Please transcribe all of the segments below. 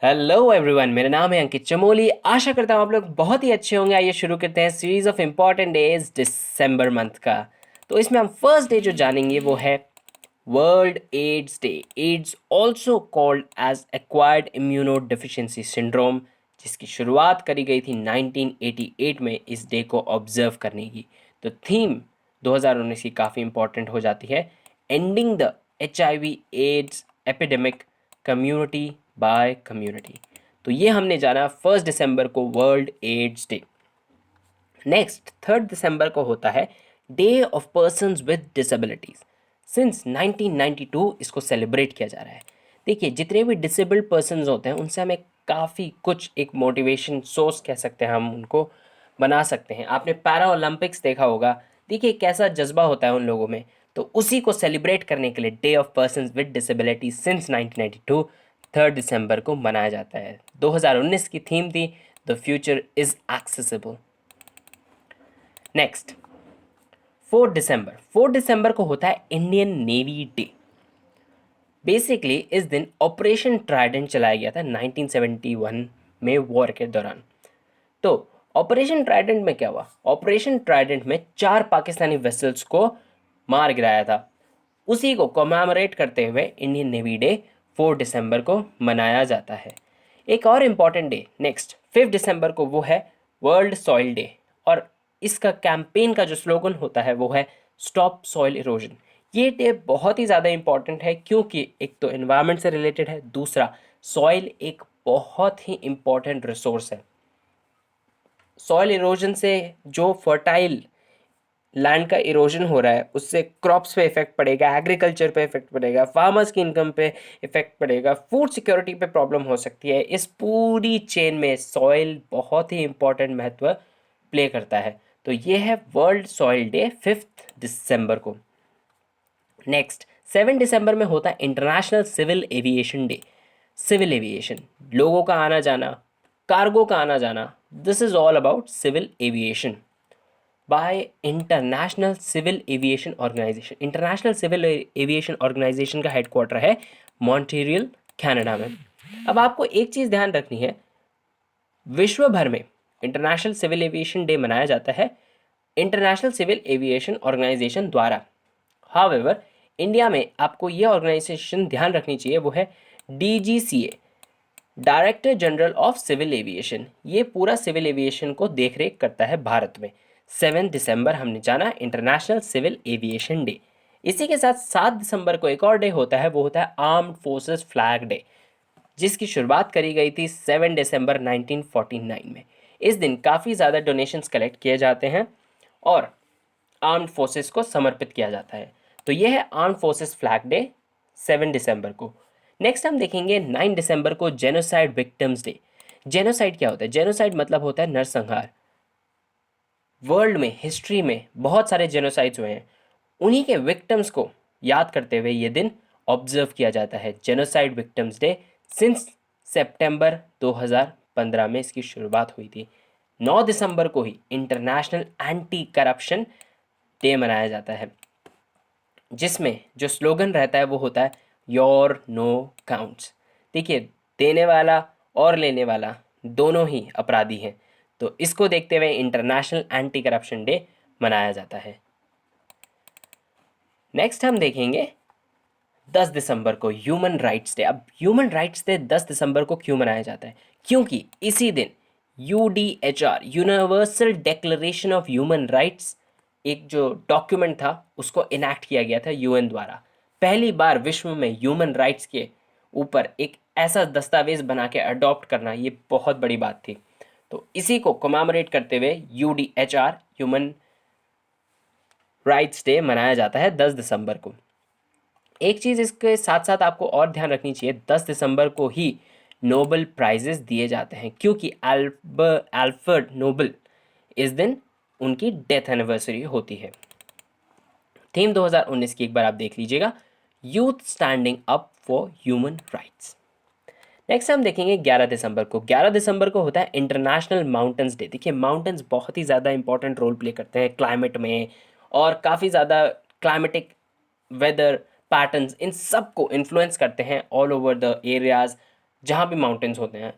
Hello everyone, मेरा नाम है अंकित चमोली। आशा करता हूँ आप लोग बहुत ही अच्छे होंगे। आइए शुरू करते हैं series of important days December month का। तो इसमें हम फर्स्ट डे जो जानेंगे वो है world AIDS day. AIDS also called as acquired immunodeficiency syndrome, जिसकी शुरुआत करी गई थी 1988 में इस डे को ऑब्जर्व करने की। तो थीम 2019 की काफ़ी इंपॉर्टेंट हो जाती है, ending the HIV AIDS epidemic community by community. तो ये हमने जाना 1 दिसंबर को वर्ल्ड एड्स डे। नेक्स्ट 3 दिसंबर को होता है day of persons with disabilities. Since 1992 इसको सेलिब्रेट किया जा रहा है। देखिए, जितने भी डिसेबल्ड पर्सन्स होते हैं उनसे हमें काफ़ी कुछ एक मोटिवेशन सोर्स कह सकते हैं, हम उनको बना सकते हैं। आपने पैरा ओलंपिक्स देखा होगा, देखिए कैसा जज्बा होता है उन लोगों में। तो उसी को सेलिब्रेट करने के लिए day of persons with disability since 1992 3 दिसंबर को मनाया जाता है। 2019 की थीम थी the future is accessible. Next 4 दिसंबर को होता है इंडियन नेवी डे। बेसिकली इस दिन ऑपरेशन ट्राइडेंट चलाया गया था 1971 में वॉर के दौरान। तो ऑपरेशन ट्राइडेंट में क्या हुआ? ऑपरेशन ट्राइडेंट में 4 पाकिस्तानी वेसल्स को मार गिराया था। उसी को कमेमोरेट करते हुए इंडियन नेवी डे 4 दिसंबर को मनाया जाता है। एक और इम्पॉर्टेंट डे नेक्स्ट 5 दिसंबर को, वो है वर्ल्ड सॉइल डे। और इसका कैंपेन का जो स्लोगन होता है वो है स्टॉप सॉइल इरोजन। ये डे बहुत ही ज़्यादा इम्पॉर्टेंट है क्योंकि एक तो एनवायरनमेंट से रिलेटेड है, दूसरा सॉइल एक बहुत ही इम्पॉर्टेंट रिसोर्स है। सॉइल इरोजन से जो फर्टाइल लैंड का इरोजन हो रहा है उससे क्रॉप्स पे इफेक्ट पड़ेगा, एग्रीकल्चर पे इफेक्ट पड़ेगा, फार्मर्स की इनकम पे इफेक्ट पड़ेगा, फूड सिक्योरिटी पे प्रॉब्लम हो सकती है। इस पूरी चेन में सॉइल बहुत ही इंपॉर्टेंट महत्व प्ले करता है। तो ये है वर्ल्ड सॉइल डे 5 दिसंबर को। नेक्स्ट 7 दिसंबर में होता है international civil aviation day. Civil aviation, लोगों का आना जाना, कार्गो का आना जाना, this is all about civil aviation by international civil aviation organisation. International civil aviation organisation का हेडक्वार्टर है मॉन्ट्रियल, कनाडा में। अब आपको एक चीज़ ध्यान रखनी है, विश्व भर में इंटरनेशनल सिविल एविएशन डे मनाया जाता है इंटरनेशनल सिविल एविएशन ऑर्गेनाइजेशन द्वारा। हाउएवर इंडिया में आपको ये ऑर्गेनाइजेशन ध्यान रखनी चाहिए, वो है DGCA, director general of civil aviation. ये पूरा सिविल एविएशन को देखरेख करता है भारत में। 7 दिसंबर हमने जाना इंटरनेशनल सिविल एविएशन डे। इसी के साथ 7 दिसंबर को एक और डे होता है, वो होता है आर्म्ड फोर्सेस फ्लैग डे, जिसकी शुरुआत करी गई थी 7 दिसंबर 1949 में। इस दिन काफ़ी ज़्यादा डोनेशंस कलेक्ट किए जाते हैं और आर्म्ड फोर्सेस को समर्पित किया जाता है। तो ये है आर्म्ड फोर्सेस फ्लैग डे 7 दिसंबर को। नेक्स्ट हम देखेंगे 9 दिसंबर को जेनोसाइड विक्टिम्स डे। जेनोसाइड क्या होता है? जेनोसाइड मतलब होता है नरसंहार। वर्ल्ड में हिस्ट्री में बहुत सारे जेनोसाइड्स हुए हैं, उन्हीं के विक्टिम्स को याद करते हुए ये दिन ऑब्जर्व किया जाता है, जेनोसाइड विक्टिम्स डे। सिंस सितंबर 2015 में इसकी शुरुआत हुई थी। 9 दिसंबर को ही इंटरनेशनल एंटी करप्शन डे मनाया जाता है, जिसमें जो स्लोगन रहता है वो होता है योर नो काउंट्स। देखिए, देने वाला और लेने वाला दोनों ही अपराधी हैं, तो इसको देखते हुए इंटरनेशनल एंटी करप्शन डे मनाया जाता है। नेक्स्ट हम देखेंगे 10 दिसंबर को ह्यूमन राइट्स डे। अब ह्यूमन राइट्स डे 10 दिसंबर को क्यों मनाया जाता है? क्योंकि इसी दिन UDHR, universal declaration of human rights, एक जो डॉक्यूमेंट था उसको इनैक्ट किया गया था UN द्वारा। पहली बार विश्व में ह्यूमन राइट्स के ऊपर एक ऐसा दस्तावेज बना के अडॉप्ट करना, ये बहुत बड़ी बात थी। तो इसी को कमेमोरेट करते हुए UDHR, ह्यूमन राइट्स डे मनाया जाता है 10 दिसंबर को। एक चीज़ इसके साथ साथ आपको और ध्यान रखनी चाहिए, 10 दिसंबर को ही नोबेल प्राइजेस दिए जाते हैं, क्योंकि अल्फ्रेड नोबेल इस दिन उनकी डेथ एनिवर्सरी होती है। थीम 2019 की एक बार आप देख लीजिएगा, youth standing up for human rights. Next हम देखेंगे 11 दिसंबर को। 11 दिसंबर को होता है इंटरनेशनल माउंटेन्स डे। देखिए, माउंटेन्स बहुत ही ज़्यादा इंपॉर्टेंट रोल प्ले करते हैं क्लाइमेट में, और काफ़ी ज़्यादा क्लाइमेटिक वेदर पैटर्न्स इन सब को इन्फ्लुएंस करते हैं ऑल ओवर द एरियाज जहाँ भी माउंटेन्स होते हैं।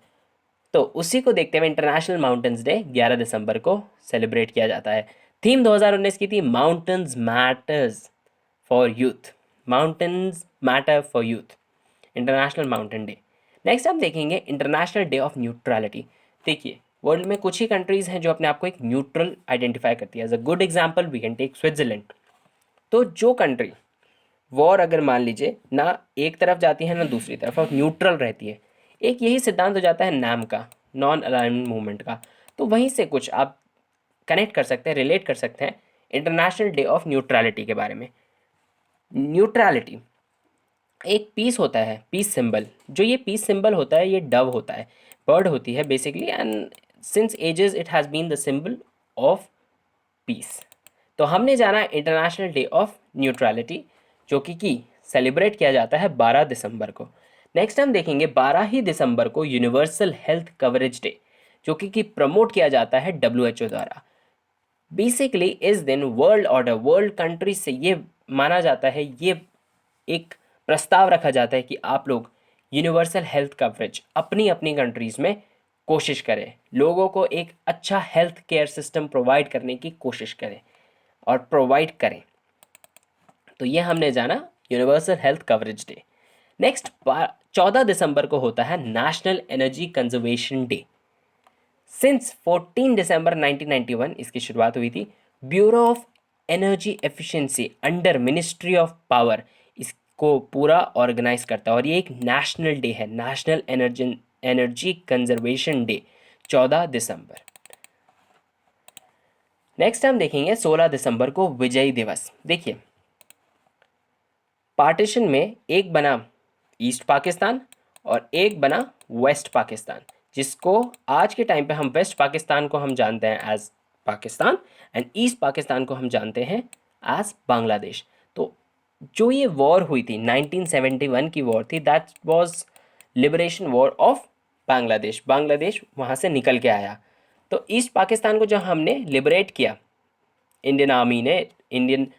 तो उसी को देखते हुए इंटरनेशनल माउंटेन्स डे 11 दिसंबर को सेलिब्रेट किया जाता है। थीम 2019 की थी mountains matters for youth, mountains matter for youth, international mountain day. Next हम देखेंगे इंटरनेशनल डे ऑफ न्यूट्रलिटी। देखिए वर्ल्ड में कुछ ही कंट्रीज़ हैं जो अपने आप को एक न्यूट्रल आइडेंटिफाई करती है। As a good example we can take Switzerland. तो जो कंट्री वॉर अगर मान लीजिए ना एक तरफ जाती है ना दूसरी तरफ और न्यूट्रल रहती है, एक यही सिद्धांत हो जाता है नाम का, नॉन अलाइनमेंट मूवमेंट का। तो वहीं से कुछ आप कनेक्ट कर सकते हैं, रिलेट कर सकते हैं इंटरनेशनल डे ऑफ न्यूट्रलिटी के बारे में। न्यूट्रलिटी एक पीस होता है, पीस सिंबल। जो ये पीस सिंबल होता है ये डव होता है, बर्ड होती है basically, and since ages it has been the symbol of peace. तो हमने जाना इंटरनेशनल डे ऑफ न्यूट्रलिटी जो कि सेलिब्रेट किया जाता है 12 दिसंबर को। नेक्स्ट हम देखेंगे 12 ही दिसंबर को यूनिवर्सल हेल्थ कवरेज डे जो कि प्रमोट किया जाता है WHO द्वारा। बेसिकली इस दिन वर्ल्ड ऑर्डर, वर्ल्ड कंट्री से ये माना जाता है, ये एक प्रस्ताव रखा जाता है कि आप लोग यूनिवर्सल हेल्थ कवरेज अपनी अपनी कंट्रीज़ में कोशिश करें, लोगों को एक अच्छा हेल्थ केयर सिस्टम प्रोवाइड करने की कोशिश करें और प्रोवाइड करें। तो ये हमने जाना universal health coverage day. Next 14 दिसंबर को होता है national energy conservation day. Since 14 दिसंबर 1991 इसकी शुरुआत हुई थी। Bureau of energy efficiency under ministry of power इसको पूरा ऑर्गेनाइज करता है और ये एक नेशनल डे है, नेशनल एनर्जी कंजर्वेशन डे 14 दिसंबर। नेक्स्ट हम देखेंगे 16 दिसंबर को विजय दिवस। देखिए पार्टीशन में एक बना ईस्ट पाकिस्तान और एक बना वेस्ट पाकिस्तान, जिसको आज के टाइम पे हम वेस्ट पाकिस्तान को हम जानते हैं as Pakistan and east Pakistan को हम जानते हैं एज बांग्लादेश। तो जो ये वॉर हुई थी 1971 की वॉर थी, that was liberation war of Bangladesh. Bangladesh वहाँ से निकल के आया। तो ईस्ट पाकिस्तान को जब हमने लिबरेट किया, इंडियन आर्मी ने, इंडियन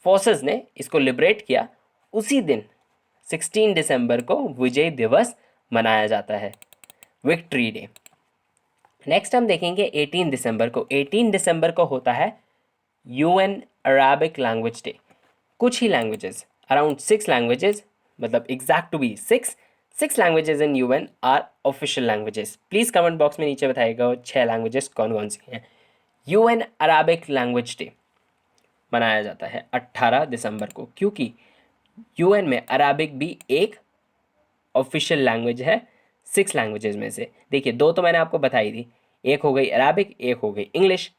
फोर्सेस ने इसको लिबरेट किया, उसी दिन 16 दिसंबर को विजय दिवस मनाया जाता है, विक्ट्री डे। नेक्स्ट हम देखेंगे 18 दिसंबर को। 18 दिसंबर को होता है UN अराबिक लैंग्वेज डे। कुछ ही लैंग्वेजेस, अराउंड 6 लैंग्वेजेस, मतलब exact to be 6 languages in UN are official languages. Please comment box में नीचे बताइएगा 6 लैंग्वेजेस कौन कौन सी हैं। UN अराबिक लैंग्वेज डे मनाया जाता है 18 दिसंबर को, क्योंकि UN में अराबिक भी एक ऑफिशियल लैंग्वेज है 6 लैंग्वेजेस में से। देखिए 2 तो मैंने आपको बताई थी, एक हो गई अराबिक, एक हो गई इंग्लिश।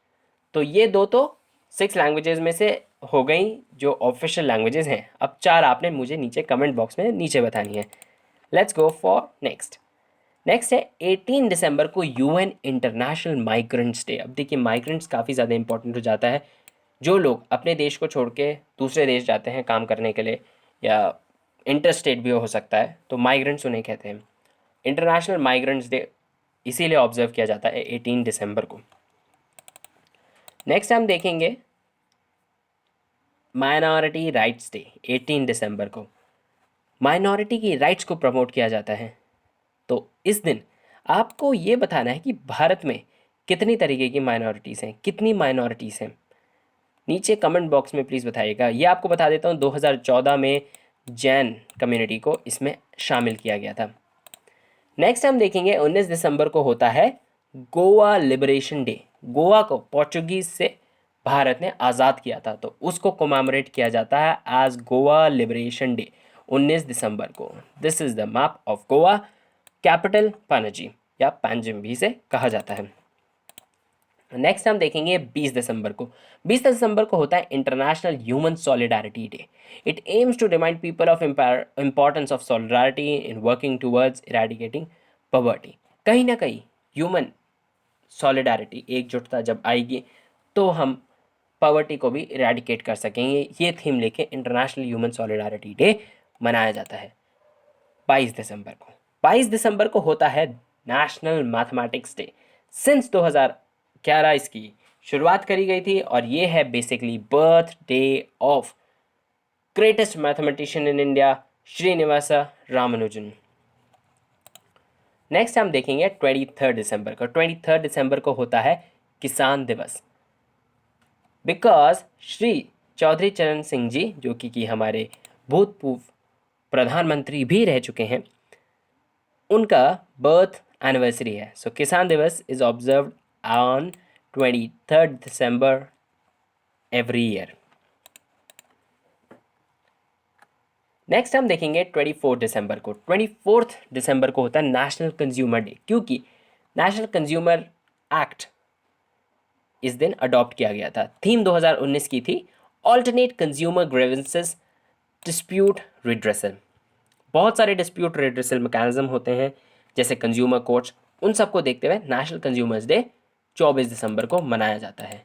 तो ये 2 तो 6 लैंग्वेजेस में से हो गई जो ऑफिशियल लैंग्वेजेस हैं। अब 4 आपने मुझे नीचे कमेंट बॉक्स में नीचे बतानी है। Let's go for next. Next है 18 दिसंबर को UN इंटरनेशनल माइग्रेंट्स डे। अब देखिए माइग्रेंट्स काफ़ी ज़्यादा इंपॉर्टेंट हो जाता है। जो लोग अपने देश को छोड़ के दूसरे देश जाते हैं काम करने के लिए, या इंटरस्टेट भी हो सकता है, तो माइग्रेंट्स उन्हें कहते हैं। इंटरनेशनल माइग्रेंट्स डे इसीलिए ऑब्जर्व किया जाता है 18 दिसंबर को। नेक्स्ट हम देखेंगे माइनॉरिटी राइट्स डे 18 दिसंबर को। माइनॉरिटी की राइट्स को प्रमोट किया जाता है। तो इस दिन आपको ये बताना है कि भारत में कितनी तरीके की माइनॉरिटीज़ हैं, कितनी माइनॉरिटीज़ हैं, नीचे कमेंट बॉक्स में प्लीज़ बताइएगा। ये आपको बता देता हूँ 2014 में जैन कम्युनिटी को इसमें शामिल किया गया था। नेक्स्ट हम देखेंगे 19 दिसंबर को होता है गोवा लिबरेशन डे। गोवा को पोर्चुगीज़ से भारत ने आज़ाद किया था, तो उसको कोमेमोरेट किया जाता है एज गोवा लिबरेशन डे 19 दिसंबर को। This is the map of Goa, capital Panaji या पैंजिम भी से कहा जाता है। नेक्स्ट हम देखेंगे 20 दिसंबर को। 20 दिसंबर को होता है international human solidarity day. It aims to remind people of importance of solidarity in working towards eradicating poverty. कहीं ना कहीं ह्यूमन सॉलिडारिटी, एकजुटता जब आएगी तो हम पॉवर्टी को भी इरेडिकेट कर सकेंगे। ये थीम लेके इंटरनेशनल ह्यूमन सॉलिडारिटी डे मनाया जाता है 22 दिसंबर को। 22 दिसंबर को होता है नेशनल मैथमेटिक्स डे। सिंस 2011 इसकी शुरुआत करी गई थी और ये है basically birthday of greatest mathematician in India, Srinivasa Ramanujan. Next हम देखेंगे 23 दिसंबर को। 23 दिसंबर को होता है किसान दिवस, बिकॉज श्री चौधरी चरण सिंह जी, जो कि हमारे भूतपूर्व प्रधानमंत्री भी रह चुके हैं, उनका बर्थ एनिवर्सरी है। सो किसान दिवस is observed on 23 December every year. Next हम देखेंगे 24 दिसंबर को। 24 दिसंबर को होता है नेशनल कंज्यूमर डे, क्योंकि नेशनल कंज्यूमर एक्ट इस दिन अडॉप्ट किया गया था। थीम 2019 की थी alternate consumer grievances dispute redressal. बहुत सारे डिस्प्यूट रिड्रेसल मैकेनिज्म होते हैं, जैसे कंज्यूमर कोर्ट्स, उन सबको देखते हुए नेशनल कंज्यूमर्स डे 24 दिसंबर को मनाया जाता है।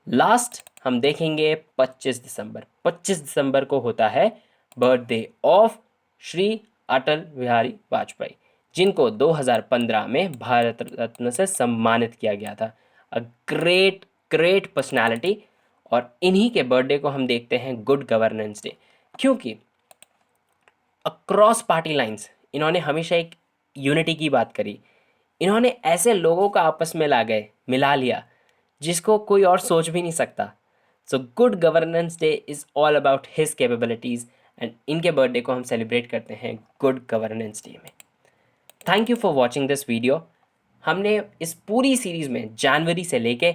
लास्ट हम देखेंगे 25 दिसंबर। 25 दिसंबर को होता है बर्थडे ऑफ श्री अटल बिहारी वाजपेयी, जिनको 2015 में भारत रत्न से सम्मानित किया गया था। A great great personality. और इन्हीं के बर्थडे को हम देखते हैं गुड गवर्नेंस डे, क्योंकि अक्रॉस पार्टी लाइंस इन्होंने हमेशा एक यूनिटी की बात करी। इन्होंने ऐसे लोगों का आपस में मिला लिया जिसको कोई और सोच भी नहीं सकता। So good governance day is all about his capabilities, and इनके बर्थडे को हम सेलिब्रेट करते हैं गुड गवर्नेंस डे में। Thank you for watching this video. हमने इस पूरी सीरीज़ में जनवरी से लेके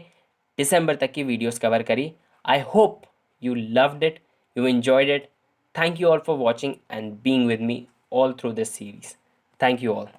दिसंबर तक की वीडियोस कवर करी। I hope you loved it, you enjoyed it. Thank you all for watching and being with me all through this series. Thank you all.